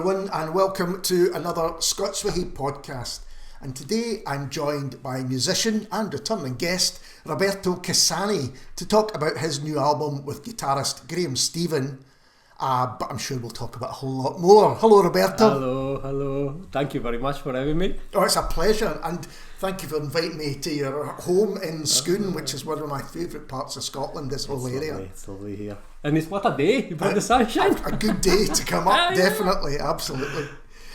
everyone, and welcome to another Scots Whay Hae podcast. And today I'm joined by musician and returning guest Roberto Cassani to talk about his new album with guitarist Graeme Stephen. But I'm sure we'll talk about a whole lot more. Hello, Roberto. Hello. Thank you very much for having me. Oh, it's a pleasure, and thank you for inviting me to your home in Scone, which is one of my favourite parts of Scotland, this whole area. It's lovely here. And it's what a day, you've had the sunshine. A good day to come up, definitely, absolutely.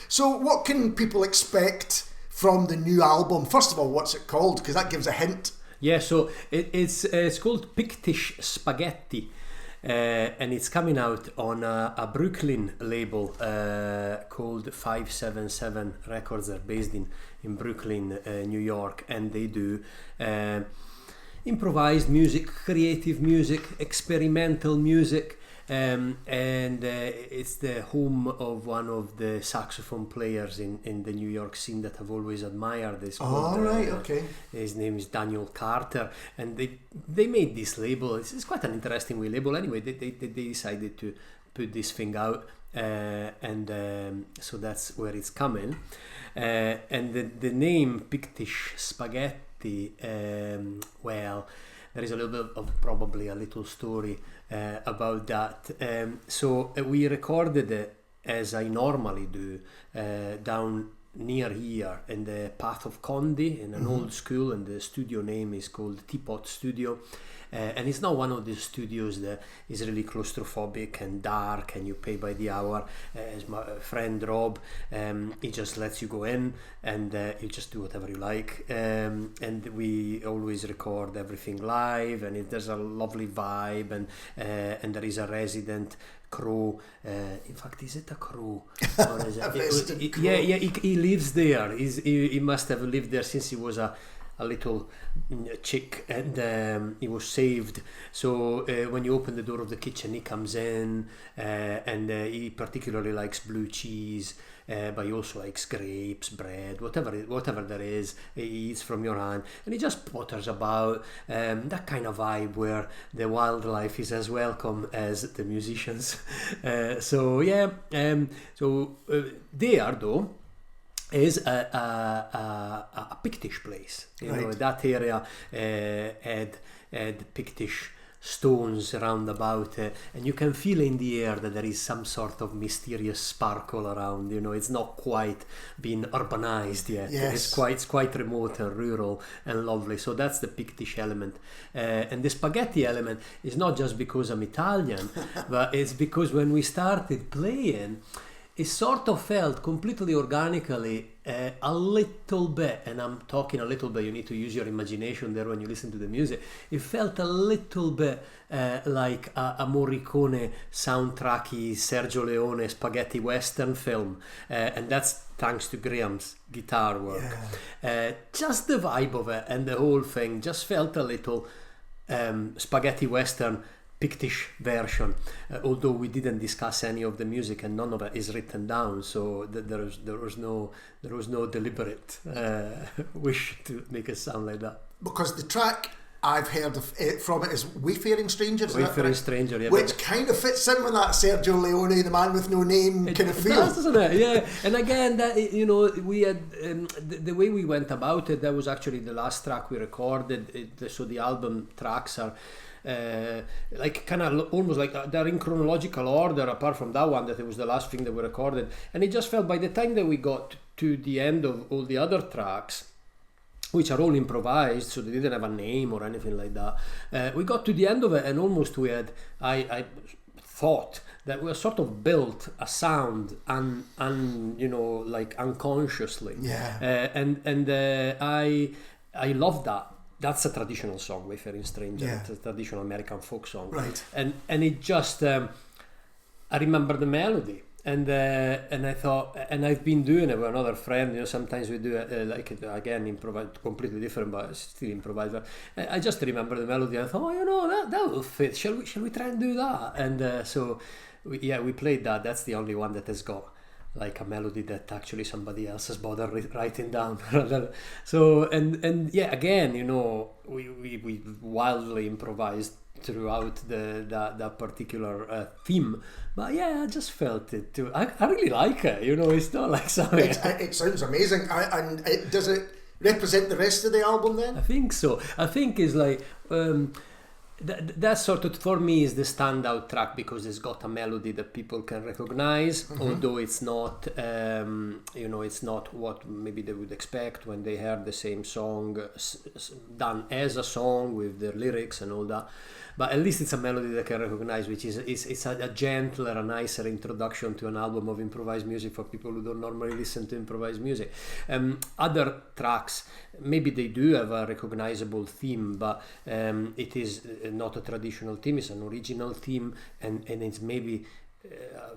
So what can people expect from the new album? First of all, what's it called? Because that gives a hint. Yeah, so it's called Pictish Spaghetti. And it's coming out on a Brooklyn label called 577 Records. They're based in Brooklyn, New York, and they do improvised music, creative music, experimental music, and it's the home of one of the saxophone players in the New York scene that I've always admired. Okay. His name is Daniel Carter, and they made this label. It's quite an interesting label. Anyway, they decided to put this thing out, and so that's where it's coming. And the name Pictish Spaghetti, well, there is a little bit of probably a little story about that. So we recorded it as I normally do down near here in the Path of Condi in an old school, and the studio name is called Teapot Studio. And it's not one of these studios that is really claustrophobic and dark and you pay by the hour. As my friend Rob, he just lets you go in and you just do whatever you like. And we always record everything live, and there's a lovely vibe, and there is a resident crow. In fact, is it a crow? Or is it? He lives there. He must have lived there since he was a little chick, and he was saved. So when you open the door of the kitchen, he comes in, and he particularly likes blue cheese, but he also likes grapes, bread, whatever there is, he eats from your hand, and he just potters about, that kind of vibe where the wildlife is as welcome as the musicians. So there though is a Pictish place. You know, that area had Pictish stones around about, and you can feel in the air that there is some sort of mysterious sparkle around. You know, it's not quite been urbanized yet. Yes. It's quite remote and rural and lovely. So that's the Pictish element, and the spaghetti element is not just because I'm Italian, but it's because when we started playing, it sort of felt completely organically a little bit, and I'm talking a little bit, you need to use your imagination there when you listen to the music. It felt a little bit like a Morricone soundtracky Sergio Leone spaghetti western film, and that's thanks to Graeme's guitar work. Just the vibe of it and the whole thing just felt a little spaghetti western Pictish version, although we didn't discuss any of the music and none of it is written down, so there was no deliberate wish to make it sound like that. Because the track I've heard of from it is Wayfaring Stranger. Wayfaring Stranger, yeah. Which kind of fits in with that Sergio Leone, the man with no name kind of feel. Does, doesn't it? Yeah. And again, that, you know, we had the way we went about it. That was actually the last track we recorded. So the album tracks are like kind of almost like they're in chronological order, apart from that one that it was the last thing that we recorded, and it just felt by the time that we got to the end of all the other tracks, which are all improvised, so they didn't have a name or anything like that, we got to the end of it and almost we had I thought that we sort of built a sound you know, like unconsciously, and I love that. That's a traditional song, Wayfaring Stranger. It's a traditional American folk song, right? And it just I remember the melody, and I thought, and I've been doing it with another friend. You know, sometimes we do it like again improvise, completely different, but still improvise. I just remember the melody. And I thought, oh, you know, that will fit. Shall we try and do that? And so we played that. That's the only one that has got like a melody that actually somebody else has bothered writing down. So and yeah, again, you know, we wildly improvised throughout that particular theme. But yeah, I just felt it too. I really like it. It's not like something. It sounds amazing. Does it represent the rest of the album then? I think so. I think it's like that sort of, for me, is the standout track because it's got a melody that people can recognize, although it's not it's not what maybe they would expect when they heard the same song done as a song with their lyrics and all that. But at least it's a melody that can recognize, which is it's a gentler, a nicer introduction to an album of improvised music for people who don't normally listen to improvised music. Other tracks, maybe they do have a recognizable theme, but it is not a traditional theme, it's an original theme, and it's maybe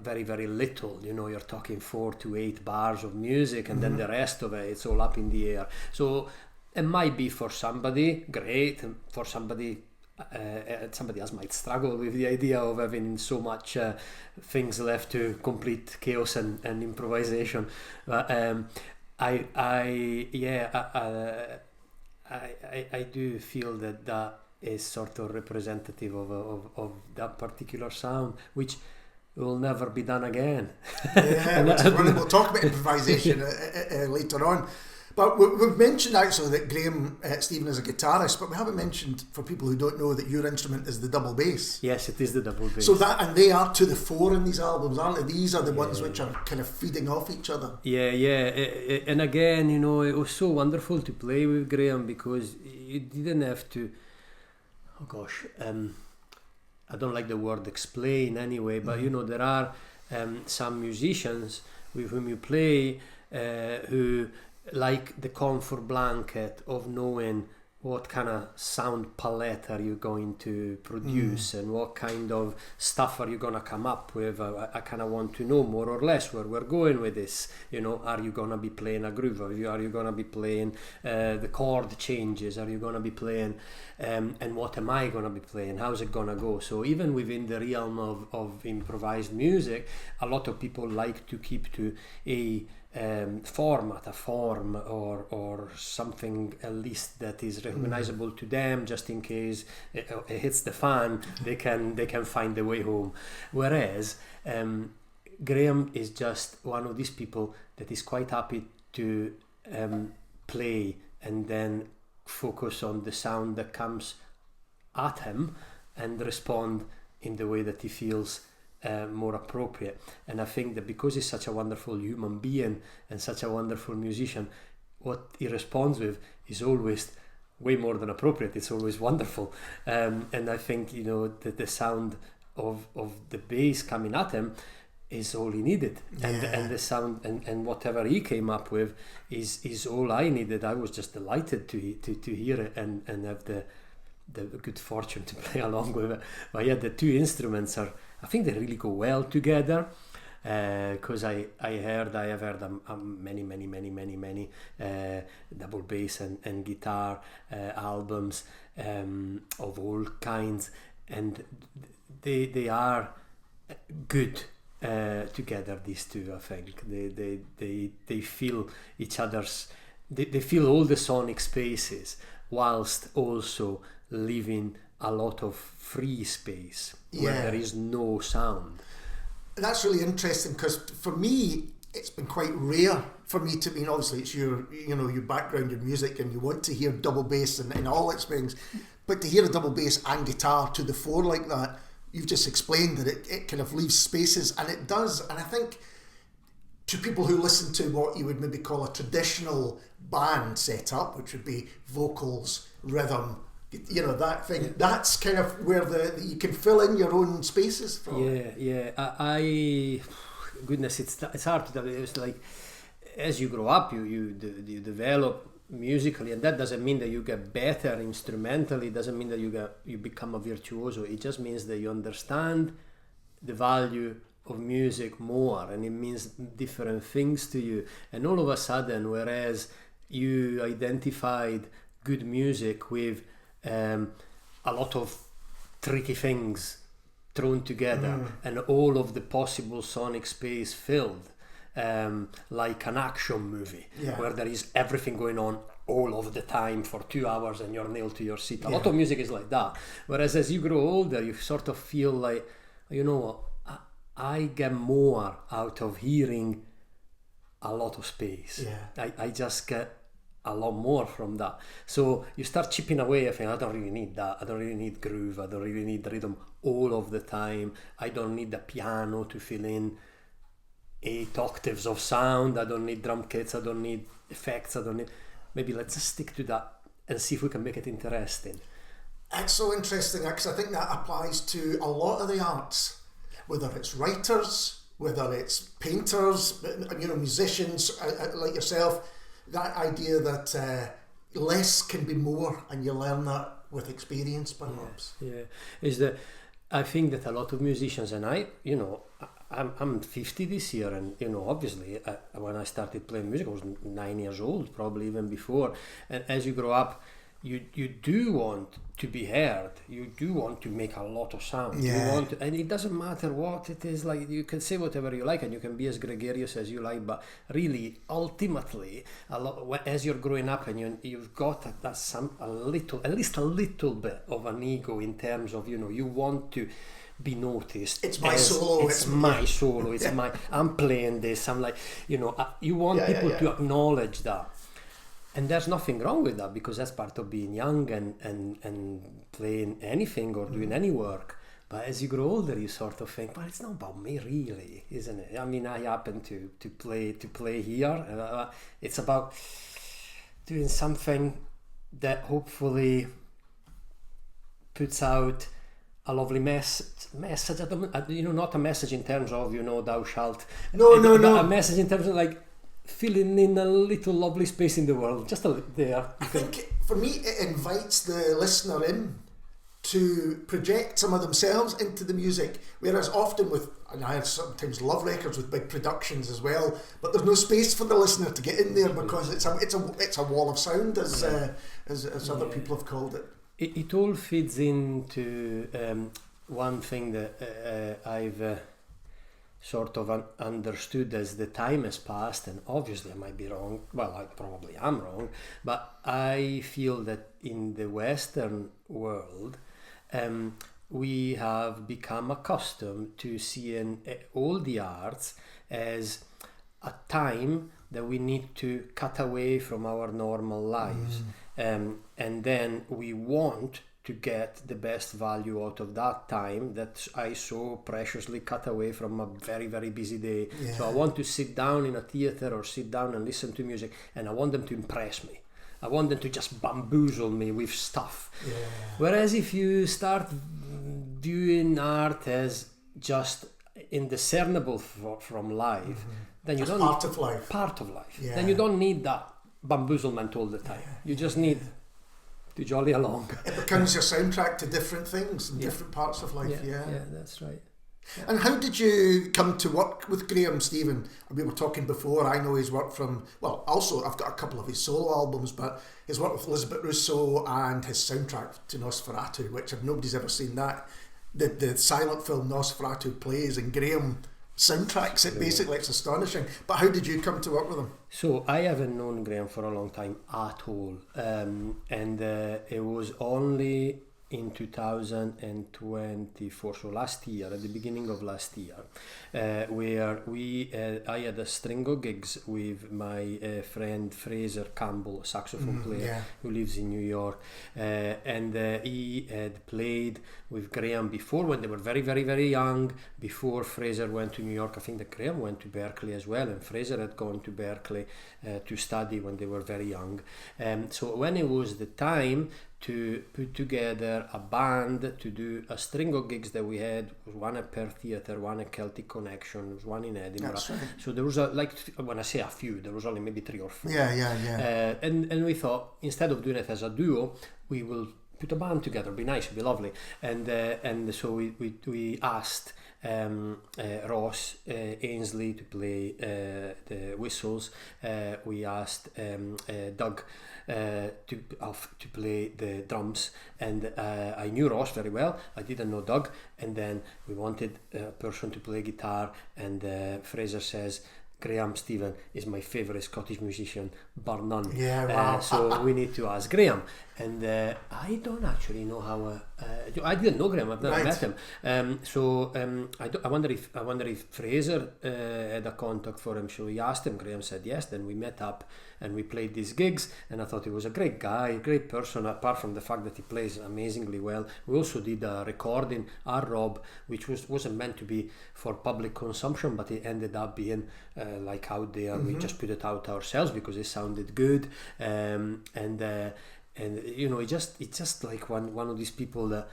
very, very little. You're talking 4 to 8 bars of music, and then the rest of it's all up in the air. So it might be for somebody great, and for somebody else might struggle with the idea of having so much things left to complete chaos and improvisation. But I do feel that is sort of representative of that particular sound, which will never be done again. Yeah, we'll talk about improvisation later on. But we've mentioned actually that Graeme Stephen is a guitarist, but we haven't mentioned, for people who don't know, that your instrument is the double bass. Yes, it is the double bass. So and they are to the fore in these albums, aren't they? These are the ones which are kind of feeding off each other. Yeah. And again, it was so wonderful to play with Graeme because you didn't have to. Oh gosh, I don't like the word explain anyway, but there are some musicians with whom you play who like the comfort blanket of knowing what kind of sound palette are you going to produce and what kind of stuff are you going to come up with. I kind of want to know more or less where we're going with this. Are you going to be playing a groove? Are you going to be playing the chord changes? Are you going to be playing and what am I going to be playing? How's it going to go? So even within the realm of improvised music, a lot of people like to keep to a form or something at least that is recognizable to them, just in case it hits the fan, they can find their way home. Whereas Graeme is just one of these people that is quite happy to play and then focus on the sound that comes at him and respond in the way that he feels more appropriate. And I think that because he's such a wonderful human being and such a wonderful musician, what he responds with is always way more than appropriate. It's always wonderful. And I think that the sound of the bass coming at him is all he needed, and the sound and whatever he came up with is all I needed. I was just delighted to hear it and have the good fortune to play along with it. But yeah, the two instruments I think they really go well together, because I have heard many double bass and guitar albums of all kinds, and they are good together. These two, I think they feel each other's. They fill all the sonic spaces whilst also leaving a lot of free space where there is no sound. That's really interesting, because for me it's been quite rare for me to, obviously it's your background, your music, and you want to hear double bass and all its things, but to hear a double bass and guitar to the fore like that, you've just explained that it kind of leaves spaces, and it does. And I think to people who listen to what you would maybe call a traditional band setup, which would be vocals, rhythm, that thing, that's kind of where you can fill in your own spaces from. I goodness, it's hard to tell. It's like as you grow up, you develop musically, and that doesn't mean that you get better instrumentally. It doesn't mean that you become a virtuoso. It just means that you understand the value of music more, and it means different things to you. And all of a sudden, whereas you identified good music with a lot of tricky things thrown together and all of the possible sonic space filled, like an action movie Yeah. where there is everything going on all of the time for 2 hours and you're nailed to your seat. A lot Yeah. of music is like that. Whereas as you grow older, you sort of feel like, you know what, I get more out of hearing a lot of space. Yeah. I just get a lot more from that. So you start chipping away. I think I don't really need that. I don't really need groove. I don't really need rhythm all of the time. I don't need the piano to fill in 8 octaves of sound. I don't need drum kits. I don't need effects. I don't need. Maybe let's just stick to that and see if we can make it interesting. It's so interesting because I think that applies to a lot of the arts, whether it's writers, whether it's painters, you know, musicians like yourself. That idea that less can be more, and you learn that with experience, perhaps. Yeah, is that I think that a lot of musicians, and I'm 50 this year, and you know, obviously, when I started playing music, I was 9 years old, probably even before. And as you grow up, you do want to be heard. You do want to make a lot of sound. Yeah. You want to, and it doesn't matter what it is. Like, you can say whatever you like, and you can be as gregarious as you like. But really, ultimately, as you're growing up, and you've got at least a little bit of an ego in terms of, you know, you want to be noticed. It's my solo. It's my solo. It's my. I'm playing this. I'm like, you know, you want people to acknowledge that. And there's nothing wrong with that, because that's part of being young and playing anything or doing any work. But as you grow older, you sort of think, well, it's not about me really, isn't it? I mean, I happen to play here. It's about doing something that hopefully puts out a lovely message. I don't, you know, not a message in terms of, you know, thou shalt. No. A message in terms of like filling in a little lovely space in the world, just there. I think for me it invites the listener in to project some of themselves into the music, whereas often and I sometimes love records with big productions as well, but there's no space for the listener to get in there because it's a wall of sound, as other people have called it. It all feeds into one thing that I've sort of understood as the time has passed, and obviously I might be wrong, well, I probably am wrong, but I feel that in the Western world we have become accustomed to seeing all the arts as a time that we need to cut away from our normal lives, and then we want to get the best value out of that time that I so preciously cut away from a very, very busy day. Yeah. So I want to sit down in a theatre or sit down and listen to music, and I want them to impress me. I want them to just bamboozle me with stuff. Yeah. Whereas if you start viewing art as just indiscernible from life, then you don't part of life. Part of life. Yeah. Then you don't need that bamboozlement all the time. You just need to jolly along. It becomes your soundtrack to different things and different parts of life. Yeah, that's right. Yeah. And how did you come to work with Graeme Stephen? We were talking before, I know his work from, well, also I've got a couple of his solo albums, but his work with Elizabeth Russo and his soundtrack to Nosferatu, which if nobody's ever seen that, the silent film Nosferatu plays and Graeme soundtracks it basically. It's astonishing. But how did you come to work with him? So I haven't known Graeme for a long time at all, and it was only in 2024, so last year, at the beginning of last year, where I had a string of gigs with my friend Fraser Campbell, saxophone player who lives in New York, and he had played with Graeme before when they were very, very, very young, before Fraser went to New York. I think that Graeme went to Berkeley as well, and Fraser had gone to Berkeley to study when they were very young. So when it was the time to put together a band to do a string of gigs that we had, one at Perthshire, one at Celtic Connection, one in Edinburgh. That's right. So there was when I say a few, there was only maybe 3 or 4. Yeah. And we thought, instead of doing it as a duo, we will put a band together. It'd be nice, it'd be lovely. And so we asked Ross Ainsley to play the whistles. We asked Doug to play the drums, and I knew Ross very well. I didn't know Doug, and then we wanted a person to play guitar, and Fraser says, Graeme Stephen is my favourite Scottish musician, bar none. Yeah, wow. So we need to ask Graeme. And I don't actually know how. I didn't know Graeme. I've never met him. I wonder if Fraser had a contact for him. So he asked him. Graeme said yes. Then we met up and we played these gigs. And I thought he was a great guy, a great person. Apart from the fact that he plays amazingly well, we also did a recording, our Rob, which wasn't meant to be for public consumption, but it ended up being like out there. We just put it out ourselves because it sounded good. And you know, it's just like one of these people that,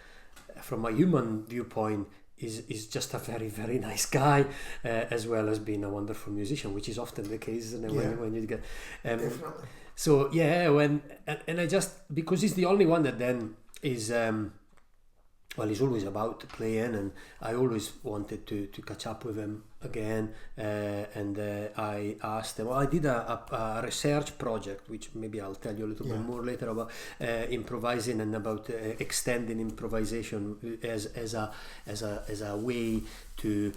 from a human viewpoint, is just a very, very nice guy, as well as being a wonderful musician, which is often the case, isn't it? When you get Definitely. so yeah, and I just, because he's the only one that then is well, he's always about to play in, and I always wanted to catch up with him again, and I asked him. Well, I did a research project, which maybe I'll tell you a little bit more later, about improvising and about extending improvisation as a way to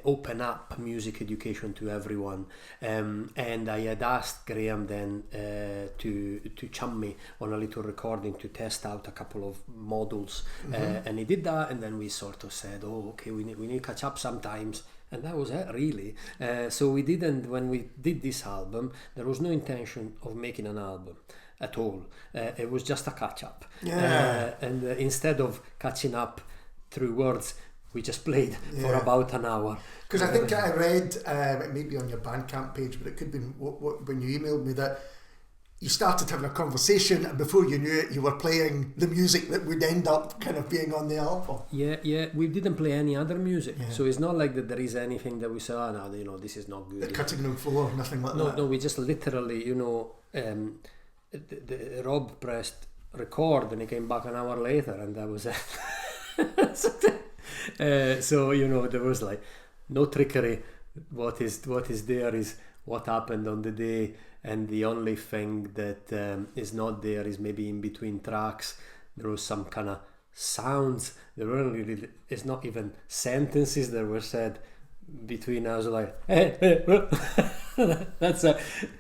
open up music education to everyone, and I had asked Graeme then to chum me on a little recording to test out a couple of models, and he did that, and then we sort of said, oh, okay, we need to catch up sometimes, and that was it, really. So we didn't, when we did this album, there was no intention of making an album at all. It was just a catch up, and instead of catching up through words, we just played for about an hour. Because I think I read, it may be on your Bandcamp page, but it could be when you emailed me, that you started having a conversation, and before you knew it, you were playing the music that would end up kind of being on the album. Yeah, we didn't play any other music, so it's not like that there is anything that we say, oh no, you know, this is not good. The cutting room floor, nothing like that. No, we just literally, you know, Rob pressed record, and he came back an hour later, and that was it. So you know, there was like no trickery. What is there is what happened on the day, and the only thing that is not there is maybe in between tracks there was some kind of sounds. There weren't really, it's not even sentences that were said between us, like that's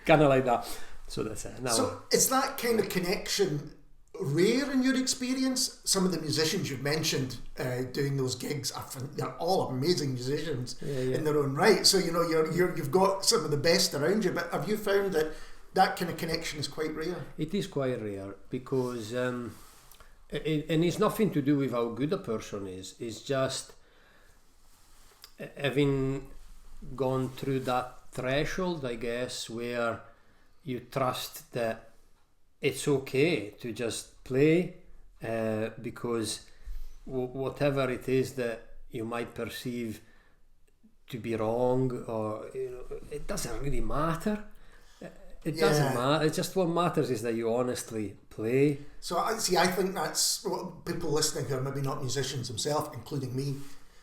kind of like that. So that's it. Now, so is that kind of connection rare in your experience? Some of the musicians you've mentioned doing those gigs, they're all amazing musicians in their own right. So you know, you've got some of the best around you. But have you found that kind of connection is quite rare? It is quite rare because, and it's nothing to do with how good a person is. It's just having gone through that threshold, I guess, where you trust that it's okay to just play, because whatever it is that you might perceive to be wrong, or you know, it doesn't really matter. It doesn't matter. It's just what matters is that you honestly play. So I think that's what people listening who are maybe not musicians themselves, including me,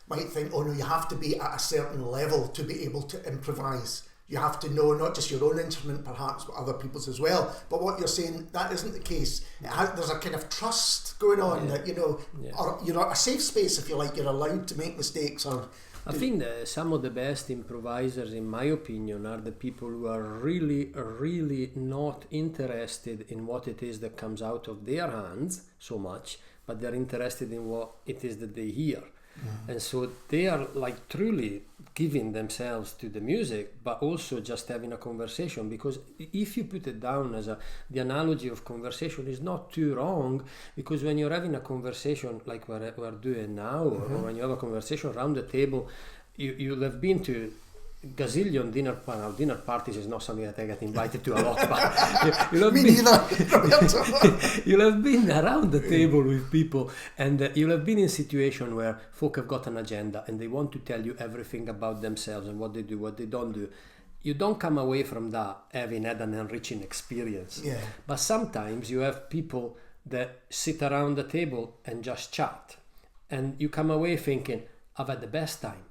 might think, oh no, you have to be at a certain level to be able to improvise. You have to know not just your own instrument, perhaps, but other people's as well. But what you're saying, that isn't the case. There's a kind of trust going on that, you know, or you're a safe space, if you like. You're allowed to make mistakes. Or I think that some of the best improvisers, in my opinion, are the people who are really, really not interested in what it is that comes out of their hands so much, but they're interested in what it is that they hear. And so they are like truly giving themselves to the music, but also just having a conversation, because if you put it down as the analogy of conversation is not too wrong, because when you're having a conversation like we're doing now, or when you have a conversation around the table, you'll have been to gazillion dinner parties is not something that I get invited to a lot, but you'll have been around the table with people, and you'll have been in a situation where folk have got an agenda and they want to tell you everything about themselves and what they do, what they don't do. You don't come away from that having had an enriching experience. But sometimes you have people that sit around the table and just chat, and you come away thinking, I've had the best time.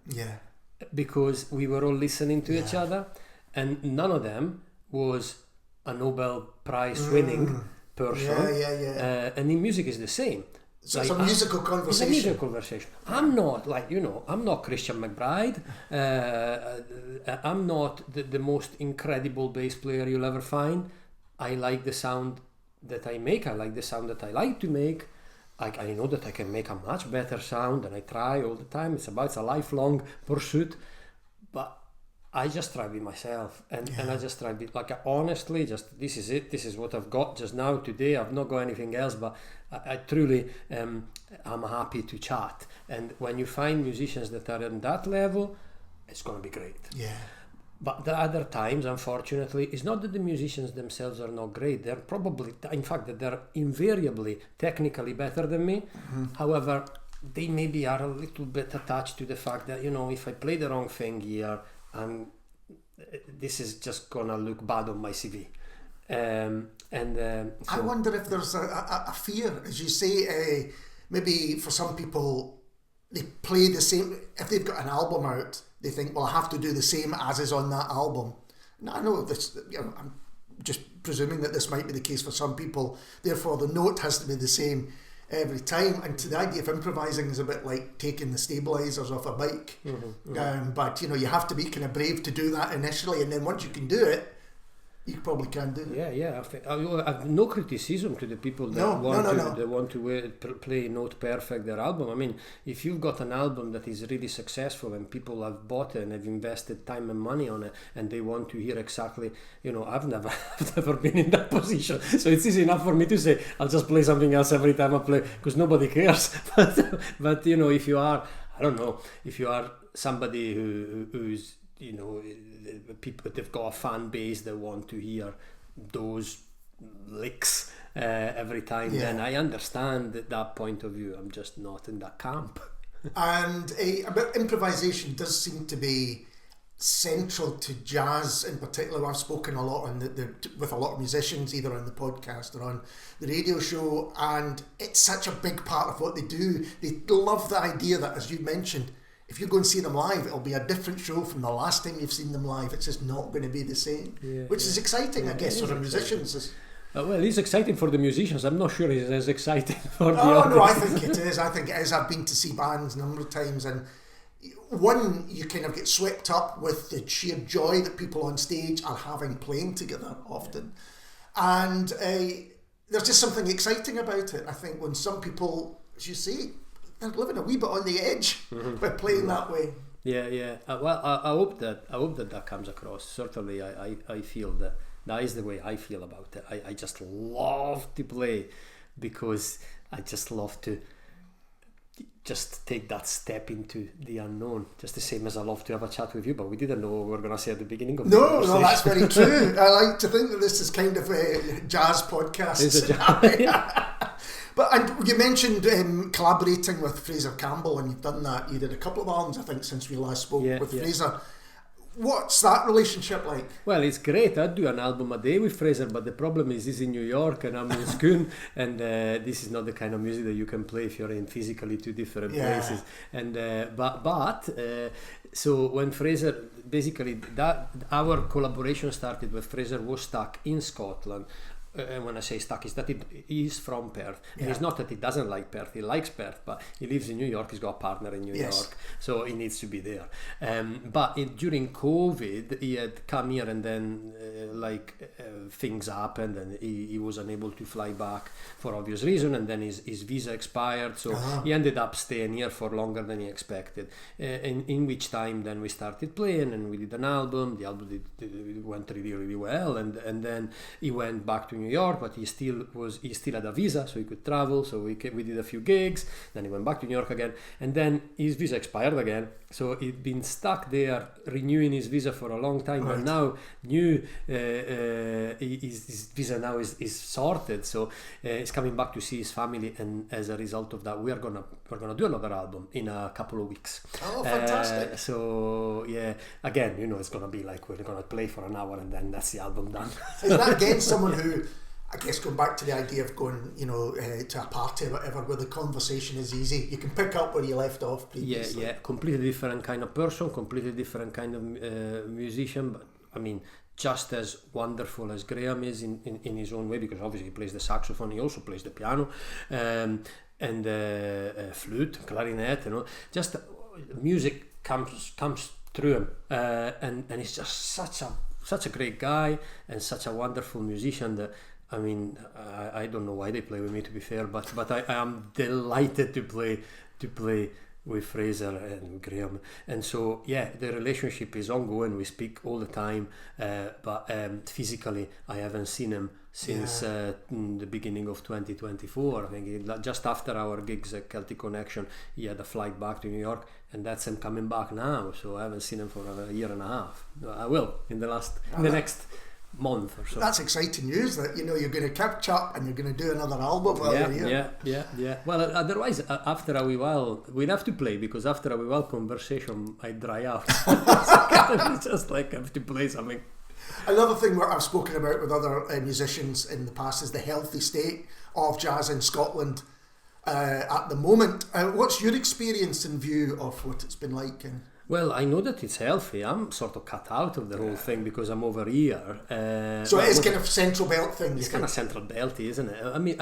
Because we were all listening to each other, and none of them was a Nobel Prize winning person. And in music is the same. So it's a musical conversation. It's a musical conversation. I'm not I'm not Christian McBride. I'm not the most incredible bass player you'll ever find. I like the sound that I make. I like the sound that I like to make. I know that I can make a much better sound, and I try all the time. It's a lifelong pursuit, but I just try with myself, and I just try with, honestly, just this is it. This is what I've got just now today. I've not got anything else, but I truly I'm happy to chat. And when you find musicians that are on that level, it's going to be great. Yeah. But the other times, unfortunately, it's not that the musicians themselves are not great. They're probably, in fact, that they're invariably technically better than me. Mm-hmm. However, they maybe are a little bit attached to the fact that, if I play the wrong thing here, this is just gonna look bad on my CV. I wonder if there's a fear, as you say, maybe for some people, they play the same. If they've got an album out, they think, well, I have to do the same as is on that album. Now, I know this, I'm just presuming that this might be the case for some people. Therefore, the note has to be the same every time. And to the idea of improvising is a bit like taking the stabilizers off a bike. Mm-hmm, mm-hmm. But, you have to be kind of brave to do that initially. And then once you can do it, you probably can do it. Yeah. I've no criticism to the people that want to play note perfect their album. I mean, if you've got an album that is really successful and people have bought it and have invested time and money on it, and they want to hear exactly, I've never been in that position, so it's easy enough for me to say I'll just play something else every time I play because nobody cares. But if you are, I don't know, if you are somebody who's people, they've got a fan base that want to hear those licks every time, then I understand that point of view. I'm just not in that camp. And about improvisation does seem to be central to jazz in particular. I've spoken a lot with a lot of musicians, either on the podcast or on the radio show, and it's such a big part of what they do. They love the idea that, as you mentioned, if you go and see them live, it'll be a different show from the last time you've seen them live. It's just not going to be the same, which is exciting, I guess, for the musicians. Well, it's exciting for the musicians. I'm not sure it's as exciting for the audience. No, I think it is. I've been to see bands a number of times, and one, you kind of get swept up with the sheer joy that people on stage are having playing together often. And there's just something exciting about it. I think when some people, as you say, they're living a wee bit on the edge by playing that way. Yeah. Well, I hope that comes across. Certainly, I feel that is the way I feel about it. I just love to play because I just love to just take that step into the unknown. Just the same as I love to have a chat with you, but we didn't know what we were going to say at the beginning of the conversation. No, that's very true. I like to think that this is kind of a jazz podcast. It's a jazz. And you mentioned collaborating with Fraser Campbell, and you've done that. You did a couple of albums, I think, since we last spoke with Fraser. What's that relationship like? Well, it's great. I do an album a day with Fraser, but the problem is he's in New York and I'm in Scone, and this is not the kind of music that you can play if you're in physically two different places. And so when Fraser, basically our collaboration started when Fraser was stuck in Scotland. When I say stuck, is that he's from Perth, and it's not that he doesn't like Perth. He likes Perth, but he lives in New York. He's got a partner in New York, so he needs to be there. But during COVID, he had come here, and then things happened, and he was unable to fly back for obvious reason. And then his visa expired, so he ended up staying here for longer than he expected. In which time, then we started playing, and we did an album. The album went really, really well, and then he went back to New York, but he still had a visa, so he could travel. So we did a few gigs. Then he went back to New York again, and then his visa expired again. So he'd been stuck there renewing his visa for a long time. But now his visa now is sorted. So he's coming back to see his family, and as a result of that, we're gonna do another album in a couple of weeks. Oh, fantastic! So again, it's gonna be like we're gonna play for an hour, and then that's the album done. Is that again someone who, I guess, going back to the idea of going, to a party or whatever, where the conversation is easy, you can pick up where you left off previously. Yeah, completely different kind of person, completely different kind of musician, but I mean, just as wonderful as Graeme is in his own way, because obviously he plays the saxophone, he also plays the piano, and flute, clarinet, just music comes through him, and he's just such a great guy and such a wonderful musician that I mean I don't know why they play with me, to be fair, but I am delighted to play with Fraser and Graeme, and so the relationship is ongoing. We speak all the time, but physically I haven't seen him since the beginning of 2024. I think just after our gigs at Celtic Connection, he had a flight back to New York, and that's him coming back now. So I haven't seen him for a year and a half. I will in the next month or so. That's exciting news that you're going to catch up and you're going to do another album while you're here. Yeah. Well, otherwise, after a wee while, we'd have to play, because after a wee while, conversation might dry out. It's just like I have to play something. Another thing I've spoken about with other musicians in the past is the healthy state of jazz in Scotland at the moment. What's your experience in view of what it's been like? Well, I know that it's healthy. I'm sort of cut out of the whole thing because I'm over here. So it is kind of central belt thing. It's kind of central belty, isn't it? I mean,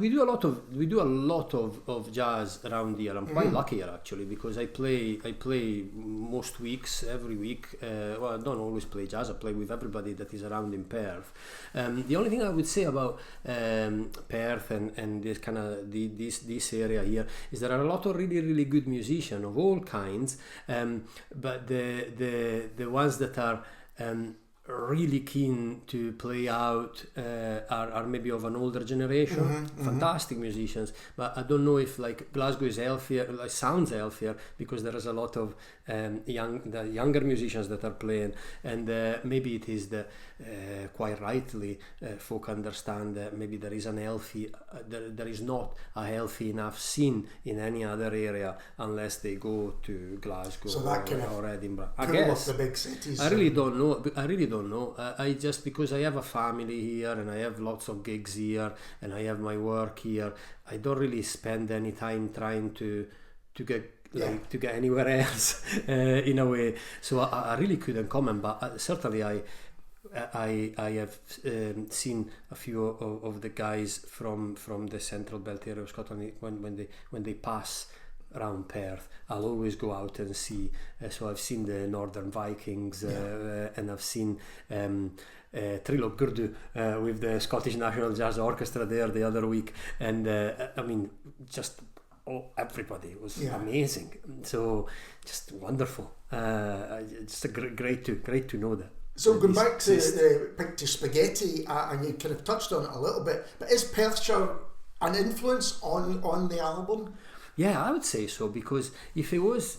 we do a lot of jazz around here. I'm quite lucky here actually, because I play most weeks, every week. Well, I don't always play jazz. I play with everybody that is around in Perth. The only thing I would say about Perth and this kind of this area here is there are a lot of really good musicians of all kinds. But the ones that are really keen to play out are maybe of an older generation, fantastic musicians, but I don't know if like Glasgow is healthier, like sounds healthier, because there is a lot of the younger musicians that are playing, and maybe it is the quite rightly folk understand that maybe there is there is not a healthy enough scene in any other area unless they go to Glasgow or Edinburgh. I guess the big cities. I really don't know. I just, because I have a family here and I have lots of gigs here and I have my work here, I don't really spend any time trying to get to get anywhere else in a way. So I really couldn't comment, but certainly I have seen a few of the guys from the central belt area of Scotland when they pass around Perth. I'll always go out and see. So I've seen the Northern Vikings, and I've seen Trilog Gurdu with the Scottish National Jazz Orchestra there the other week, and I mean, just everybody was amazing. So just wonderful. Just great to know that. So going back to the Pictish Spaghetti, and you kind of touched on it a little bit, but is Perthshire an influence on the album? Yeah, I would say so, because if it was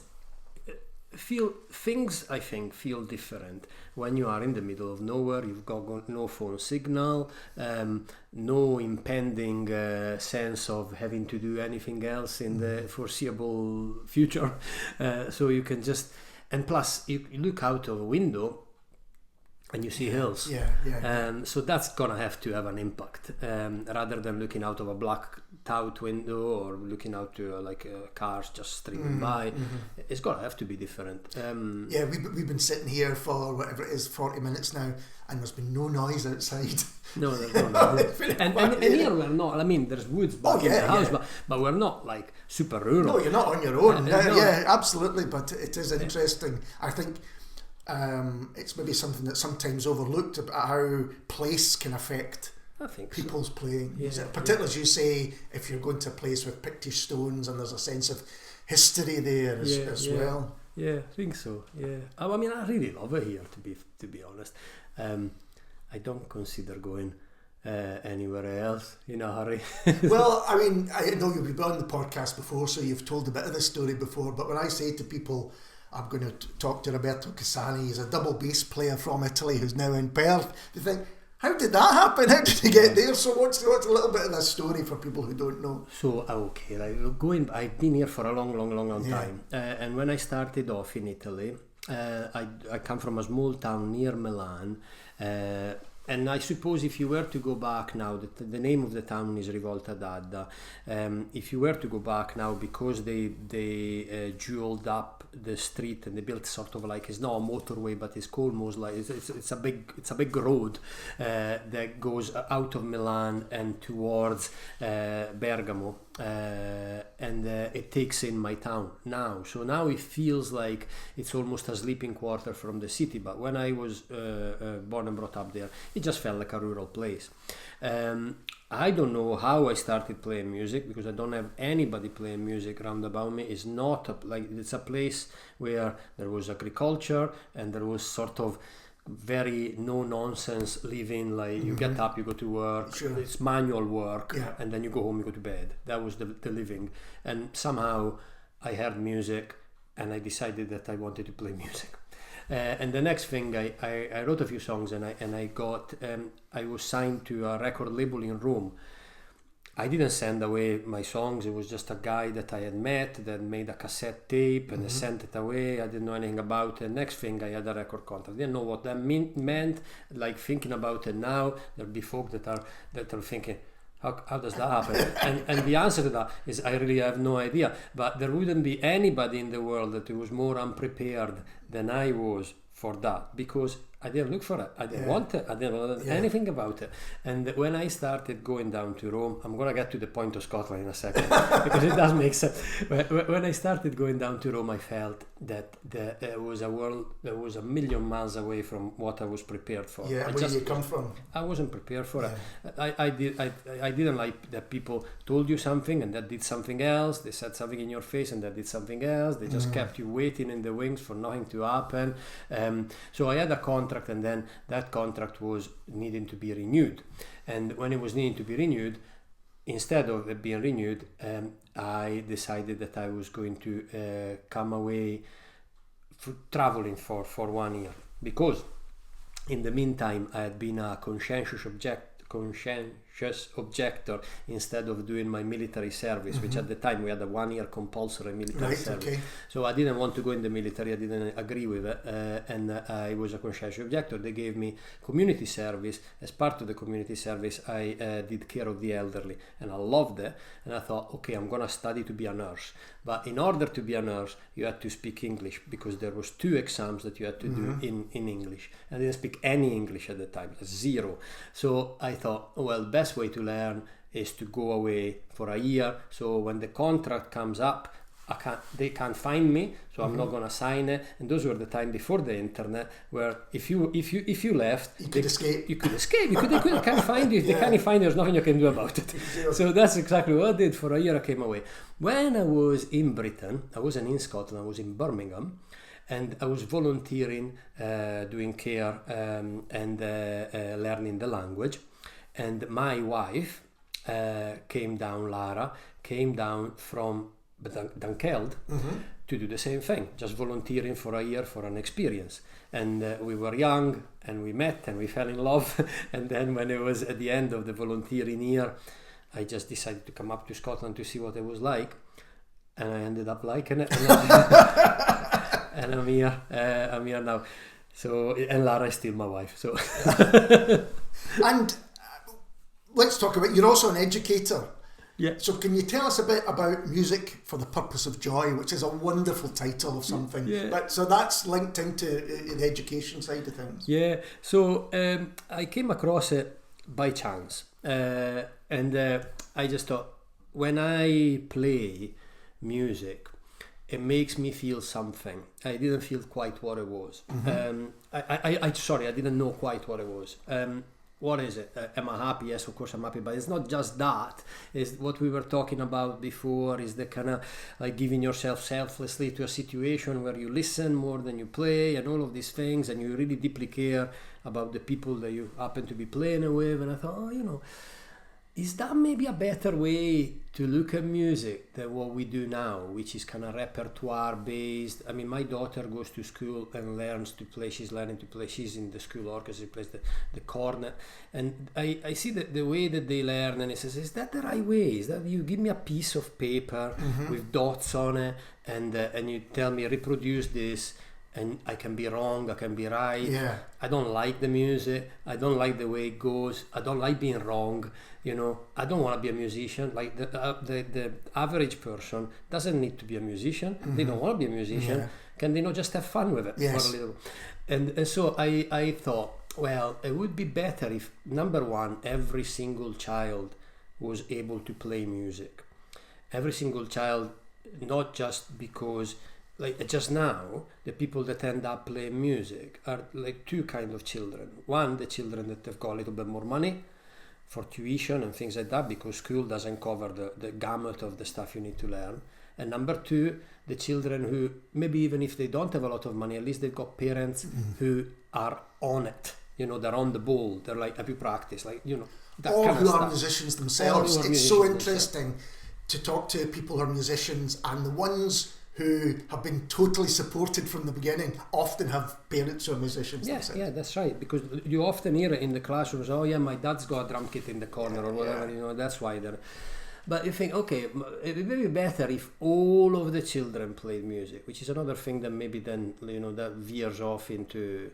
things I think feel different when you are in the middle of nowhere. You've got no phone signal, no impending sense of having to do anything else in the foreseeable future, so you can just, and plus you look out of a window and you see hills. So that's gonna have to have an impact, rather than looking out of a blacked out window or looking out to cars just streaming by. It's gonna have to be different. We've been sitting here for whatever it is, 40 minutes now, and there's been no noise outside. No, there's no noise. and here we're not. I mean, there's woods back in the house, but we're not like super rural. No, you're not on your own. Yeah, absolutely. But it is interesting. I think it's maybe something that's sometimes overlooked about how place can affect people's playing. Particularly as you say, if you're going to a place with Pictish stones and there's a sense of history there as well. Yeah, I think so. Yeah, I mean, I really love it here. To be honest, I don't consider going anywhere else in a hurry. Well, I mean, I know you've been on the podcast before, so you've told a bit of this story before. But when I say to people, I'm going to talk to Roberto Cassani, he's a double bass player from Italy who's now in Perth, they think, how did that happen? How did he get there? So what's a little bit of this story for people who don't know? So I've been here for a long time, and when I started off in Italy, I come from a small town near Milan, and I suppose if you were to go back now, the name of the town is Rivolta d'Adda. If you were to go back now, because they jeweled up the street and they built sort of like, it's not a motorway, but it's almost like it's a big road that goes out of Milan and towards Bergamo. and it takes in my town now. So now it feels like it's almost a sleeping quarter from the city. But when I was born and brought up there, it just felt like a rural place. I don't know how I started playing music, because I don't have anybody playing music around about me. It's not it's a place where there was agriculture and there was sort of very no nonsense living, like you get up, you go to work, it's manual work, and then you go home, you go to bed. That was the living. And somehow I heard music and I decided that I wanted to play music. And the next thing, I wrote a few songs, and I was signed to a record label in Rome. I didn't send away my songs. It was just a guy that I had met that made a cassette tape, and I sent it away. I didn't know anything about it. Next thing, I had a record contract. I didn't know what that meant. Like, thinking about it now, there'll be folk that are thinking, how does that happen? and the answer to that is, I really have no idea. But there wouldn't be anybody in the world that was more unprepared than I was for that, because I didn't look for it. I didn't want it. I didn't know anything about it. And when I started going down to Rome, I'm going to get to the point of Scotland in a second, because it does make sense. When I started going down to Rome, I felt that there was a world that was a million miles away from what I was prepared for. Yeah, where you come from? I wasn't prepared for it. I didn't like that people told you something and that did something else. They said something in your face and that did something else. They just kept you waiting in the wings for nothing to happen. So I had a contract, and then that contract was needing to be renewed. And when it was needing to be renewed, instead of it being renewed, I decided that I was going to come away traveling for 1 year, because in the meantime I had been a conscientious objector instead of doing my military service, which at the time we had a 1 year compulsory military service. Okay. So I didn't want to go in the military. I didn't agree with it, and I was a conscientious objector. They gave me community service. As part of the community service, I did care of the elderly, and I loved it. And I thought, okay, I'm gonna study to be a nurse. But in order to be a nurse, you had to speak English, because there was 2 exams that you had to do in English. I didn't speak any English at the time, 0. So I thought, well, best way to learn is to go away for a year. So when the contract comes up, they can't find me, so I'm not gonna sign it. And those were the time before the internet, where if you left, you could escape. They can't find you. If they can't find you, there's nothing you can do about it. So that's exactly what I did. For a year I came away. When I was in Britain, I wasn't in Scotland, I was in Birmingham, and I was volunteering, doing care, and learning the language. And my wife Lara came down from Dunkeld to do the same thing, just volunteering for a year for an experience. And we were young, and we met, and we fell in love. And then when it was at the end of the volunteering year, I just decided to come up to Scotland to see what it was like, and I ended up liking it. And I'm here now. So, and Lara is still my wife. So, and let's talk about, you're also an educator. Yeah. So can you tell us a bit about Music for the Purpose of Joy, which is a wonderful title of something. Yeah. But so that's linked into the education side of things. Yeah. So I came across it by chance, and I just thought, when I play music, it makes me feel something. I didn't feel quite what it was. I didn't know quite what it was. What is it? Am I happy? Yes, of course I'm happy, but it's not just that. It's what we were talking about before, is the kind of like giving yourself selflessly to a situation where you listen more than you play, and all of these things, and you really deeply care about the people that you happen to be playing with. And I thought, is that maybe a better way to look at music than what we do now, which is kind of repertoire based? I mean, my daughter goes to school and learns to play. She's learning to play. She's in the school orchestra. She plays the cornet. And I see the way that they learn, and it says, is that the right way? Is that you give me a piece of paper with dots on it, and you tell me reproduce this, and I can be wrong, I can be right. Yeah. I don't like the music. I don't like the way it goes. I don't like being wrong. I don't want to be a musician. Like the average person doesn't need to be a musician. They don't want to be a musician. Yeah. Can they not just have fun with it for a little? And so I thought, well, it would be better if, number one, every single child was able to play music. every single child, not just because, like just now, the people that end up playing music are like two kind of children. One, the children that have got a little bit more money for tuition and things like that, because school doesn't cover the gamut of the stuff you need to learn. And number two, the children who, maybe even if they don't have a lot of money, at least they've got parents who are on it. You know, they're on the ball. They're like, have you practiced? Like, you know, that all kind who of are stuff. musicians themselves. It's so interesting to talk to people who are musicians, and the ones who have been totally supported from the beginning often have parents who are musicians. Yes, yeah, that's right. Because you often hear it in the classrooms, oh yeah, my dad's got a drum kit in the corner or whatever, you know, that's why they're... But you think, okay, it would be better if all of the children played music, which is another thing that maybe then, you know, that veers off into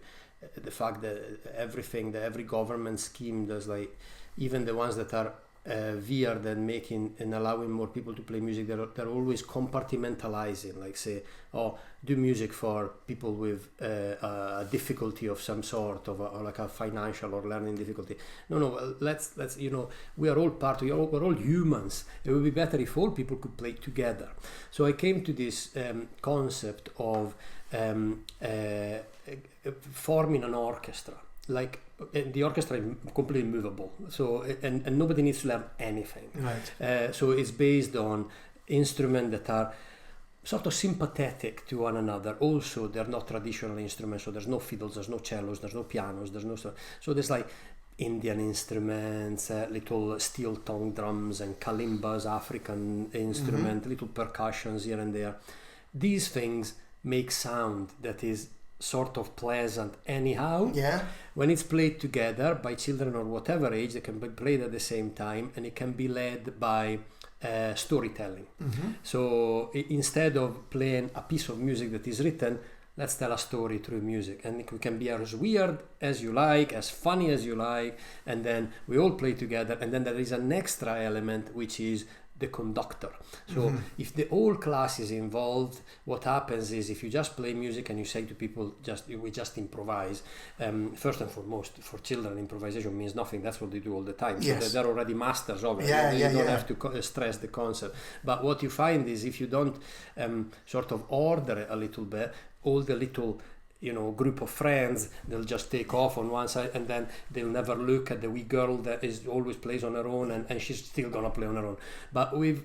the fact that every government scheme does, like, even the ones that are veered and making and allowing more people to play music, they're always compartmentalizing, like say, oh, do music for people with a difficulty of some sort, or like a financial or learning difficulty. No, let's you know, we are all we're all humans. It would be better if all people could play together. So I came to this concept of forming an orchestra. Like, the orchestra is completely movable, so and nobody needs to learn anything. Right. So it's based on instruments that are sort of sympathetic to one another. Also, they're not traditional instruments, so there's no fiddles, there's no cellos, there's no pianos, there's no stuff. So there's like Indian instruments, little steel tongue drums and kalimbas, African instrument, little percussions here and there. These things make sound that is sort of pleasant anyhow. Yeah. When it's played together by children or whatever age, they can be played at the same time, and it can be led by storytelling. So instead of playing a piece of music that is written, let's tell a story through music, and it can be as weird as you like, as funny as you like, and then we all play together. And then there is an extra element, which is the conductor. So if the whole class is involved, what happens is, if you just play music and you say to people, we just improvise, first and foremost, for children, improvisation means nothing. That's what they do all the time. Yes. So they're already masters of it. You don't have to stress the concept. But what you find is, if you don't sort of order it a little bit, all the little, you know, group of friends, they'll just take off on one side, and then they'll never look at the wee girl that is always plays on her own, and she's still gonna play on her own. But with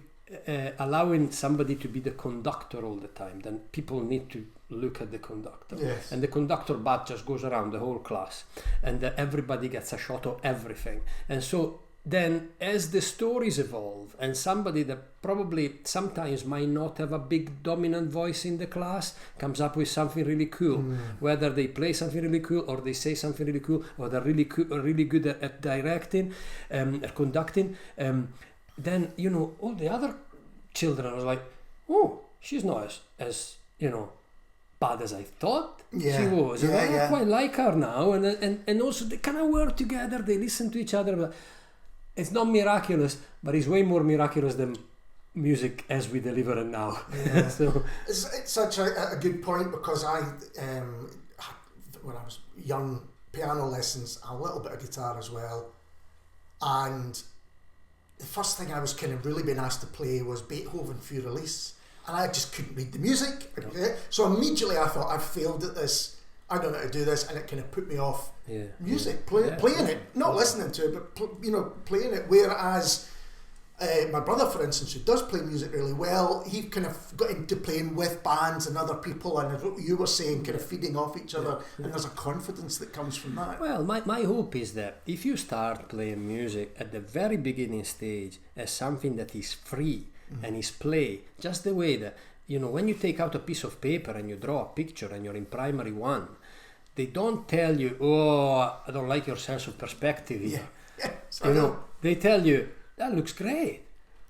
allowing somebody to be the conductor all the time, then people need to look at the conductor. Yes. And the conductor bat just goes around the whole class, and everybody gets a shot of everything. And so then, as the stories evolve, and somebody that probably sometimes might not have a big dominant voice in the class comes up with something really cool, whether they play something really cool, or they say something really cool, or they're really good at directing, at conducting, then, you know, all the other children are like, oh, she's not as you know, bad as I thought she was. I quite like her now, and also they kind of work together, they listen to each other. But it's not miraculous, but it's way more miraculous than music as we deliver it now. Yeah. So it's such a good point, because I, when I was young, piano lessons, a little bit of guitar as well, and the first thing I was kind of really being asked to play was Beethoven Für Release, and I just couldn't read the music. Okay? So immediately I thought, I've failed at this, I don't know how to do this, and it kind of put me off music, playing it, not listening to it, but playing it. Whereas my brother, for instance, who does play music really well, he kind of got into playing with bands and other people, and what you were saying, kind of feeding off each other, and there's a confidence that comes from that. Well, my hope is that if you start playing music at the very beginning stage as something that is free and is play, just the way that, you know, when you take out a piece of paper and you draw a picture and you're in primary one, they don't tell you, oh, I don't like your sense of perspective here. You know, they tell you, that looks great.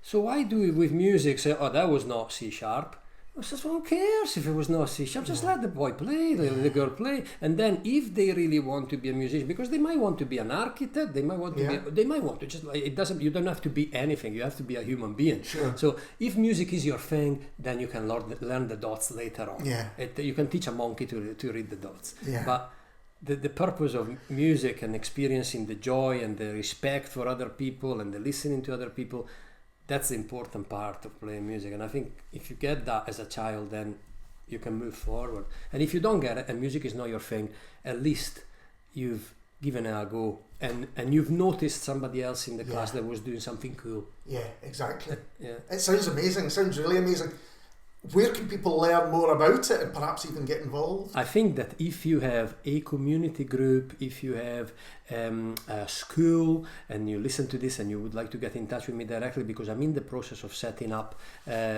So why do we with music say, oh, that was not C sharp? I says, well, who cares if it was not C sharp? Just let the boy play, the girl play. And then if they really want to be a musician, because they might want to be an architect, they might want to they might want to just, it doesn't, you don't have to be anything, you have to be a human being. Sure. So if music is your thing, then you can learn the dots later on. You can teach a monkey to read the dots. But the purpose of music and experiencing the joy and the respect for other people and the listening to other people, that's the important part of playing music. And I think if you get that as a child, then you can move forward. And if you don't get it and music is not your thing, at least you've given it a go, and you've noticed somebody else in the class that was doing something cool. Yeah, exactly. Yeah. It sounds amazing. It sounds really amazing. Where can people learn more about it and perhaps even get involved? I think that if you have a community group, if you have a school, and you listen to this and you would like to get in touch with me directly, because I'm in the process of setting up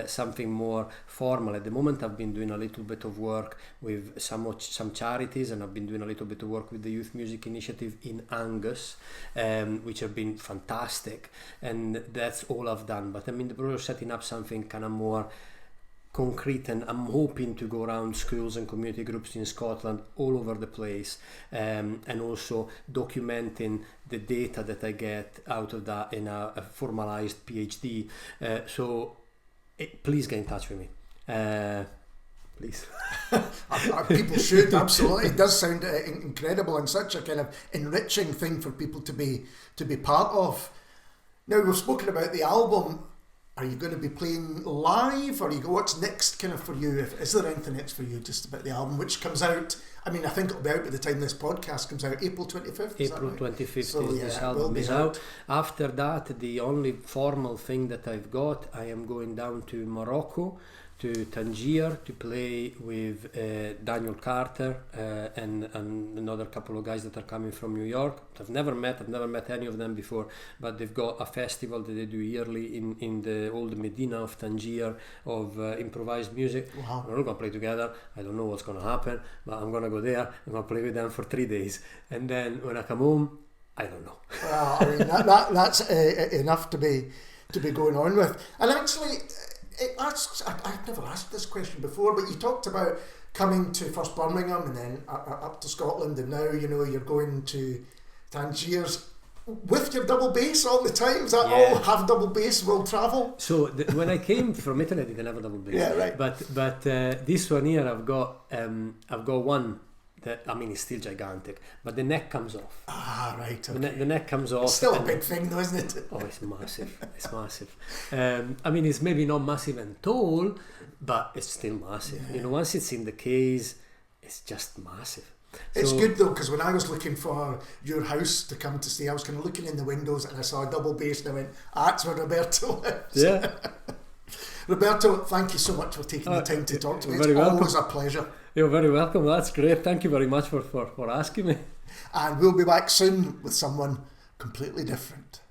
something more formal. At the moment I've been doing a little bit of work with some charities, and I've been doing a little bit of work with the Youth Music Initiative in Angus, which have been fantastic, and that's all I've done. But I'm in the process of setting up something kind of more concrete, and I'm hoping to go around schools and community groups in Scotland all over the place, and also documenting the data that I get out of that in a formalized PhD. Please get in touch with me. Please. People should, absolutely. It does sound incredible and such a kind of enriching thing for people to be part of. Now, we've spoken about the album. Are you going to be playing live, or what's next kind of for you? Is there anything next for you just about the album, which comes out, I mean, I think it'll be out by the time this podcast comes out, April 25th? April 25th so, is this album is out. After that, the only formal thing that I've got, I am going down to Morocco, to Tangier, to play with Daniel Carter and another couple of guys that are coming from New York. I've never met any of them before, but they've got a festival that they do yearly in the old Medina of Tangier of improvised music. Wow. We're all going to play together. I don't know what's going to happen, but I'm going to go there. I'm going to play with them for 3 days, and then when I come home, I don't know. Well, I mean that's enough to be going on with. And actually, I've never asked this question before, but you talked about coming to first Birmingham and then up to Scotland, and now you're going to Tangiers with your double bass all the time. Is that all? Have double bass will travel? So when I came from Italy, I didn't have a double bass. Yeah, right. But this one here, I've got one that, I mean, it's still gigantic, but the neck comes off. Ah, right. Okay. The neck comes off. It's still a big thing, though, isn't it? Oh, it's massive. It's massive. I mean, it's maybe not massive and tall, but it's still massive. Yeah. Once it's in the case, it's just massive. It's good though, because when I was looking for your house to come to stay, I was kind of looking in the windows and I saw a double bass and I went, that's where Roberto lives. Yeah. Roberto, thank you so much for taking the time to talk to me. It's always a pleasure. You're very welcome. That's great. Thank you very much for asking me. And we'll be back soon with someone completely different.